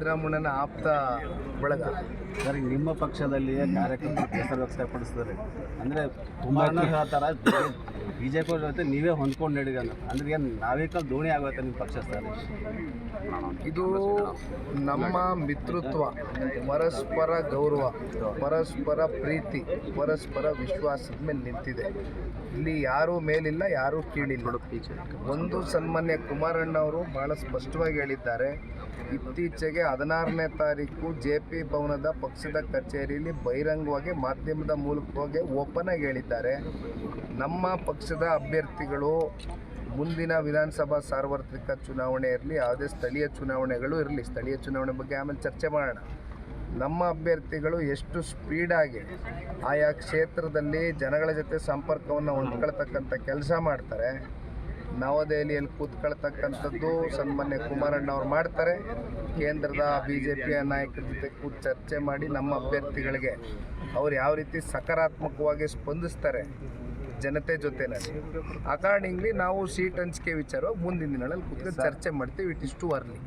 ಸಿದ್ದರಾಮಣ್ಣನ ಆಪ್ತ ಬಳಗ. ಸರ್, ನಿಮ್ಮ ಪಕ್ಷದಲ್ಲಿಯೇ ಕಾರ್ಯಕರ್ತರು ಬೇಸರ ವ್ಯಕ್ತಪಡಿಸಿದ್ದಾರೆ. ಅಂದರೆ ತುಂಬ ಹೇಳ್ತಾರೆ BJP ಜೊತೆ ನೀವೇ ಹೊಂದ್ಕೊಂಡು ನಡೀರಿ ಅಂದ್ರೆ ಏನು ನಾವೇಕಲ್ ದೋಣಿ ಆಗುತ್ತೆ ನಿಮ್ಮ ಪಕ್ಷ ಸರ್? ಇದು ನಮ್ಮ ಮಿತ್ರತ್ವ, ಪರಸ್ಪರ ಗೌರವ, ಪರಸ್ಪರ ಪ್ರೀತಿ, ಪರಸ್ಪರ ವಿಶ್ವಾಸದ ಮೇಲೆ ನಿಂತಿದೆ. ಇಲ್ಲಿ ಯಾರೂ ಮೇಲಿಲ್ಲ, ಯಾರೂ ಕೀಳಿಲ್ಲ. ಒಂದು ಸನ್ಮಾನ್ಯ ಕುಮಾರಣ್ಣ ಅವರು ಭಾಳ ಸ್ಪಷ್ಟವಾಗಿ ಹೇಳಿದ್ದಾರೆ. ಇತ್ತೀಚೆಗೆ 16ನೇ ತಾರೀಕು JP ಭವನದ ಪಕ್ಷದ ಕಚೇರಿಯಲ್ಲಿ ಬಹಿರಂಗವಾಗಿ ಮಾಧ್ಯಮದ ಮೂಲಕವಾಗಿ ಓಪನ್ ಆಗಿ ಹೇಳಿದ್ದಾರೆ, ನಮ್ಮ ಪಕ್ಷದ ಅಭ್ಯರ್ಥಿಗಳು ಮುಂದಿನ ವಿಧಾನಸಭಾ ಸಾರ್ವತ್ರಿಕ ಚುನಾವಣೆ ಇರಲಿ, ಯಾವುದೇ ಸ್ಥಳೀಯ ಚುನಾವಣೆಗಳು ಇರಲಿ, ಸ್ಥಳೀಯ ಚುನಾವಣೆ ಬಗ್ಗೆ ಆಮೇಲೆ ಚರ್ಚೆ ಮಾಡೋಣ, ನಮ್ಮ ಅಭ್ಯರ್ಥಿಗಳು ಎಷ್ಟು ಸ್ಪೀಡಾಗಿ ಆಯಾ ಕ್ಷೇತ್ರದಲ್ಲಿ ಜನಗಳ ಜೊತೆ ಸಂಪರ್ಕವನ್ನು ಹೊಂದ್ಕೊಳ್ತಕ್ಕಂಥ ಕೆಲಸ ಮಾಡ್ತಾರೆ, ನವದೆಹಲಿಯಲ್ಲಿ ಕೂತ್ಕೊಳ್ತಕ್ಕಂಥದ್ದು ಸನ್ಮಾನ್ಯ ಕುಮಾರಣ್ಣ ಅವ್ರು ಮಾಡ್ತಾರೆ. ಕೇಂದ್ರದ BJPಯ ನಾಯಕರ ಜೊತೆ ಕೂತು ಚರ್ಚೆ ಮಾಡಿ ನಮ್ಮ ಅಭ್ಯರ್ಥಿಗಳಿಗೆ ಅವ್ರು ಯಾವ ರೀತಿ ಸಕಾರಾತ್ಮಕವಾಗಿ ಸ್ಪಂದಿಸ್ತಾರೆ ಜನತೆ ಜೊತೆನಲ್ಲಿ, ಅಕಾರ್ಡಿಂಗ್ಲಿ ನಾವು ಸೀಟ್ ಹಂಚಿಕೆ ವಿಚಾರವಾಗಿ ಮುಂದಿನ ದಿನಗಳಲ್ಲಿ ಕೂತ್ಕೊಂಡು ಚರ್ಚೆ ಮಾಡ್ತೀವಿ. It is too early.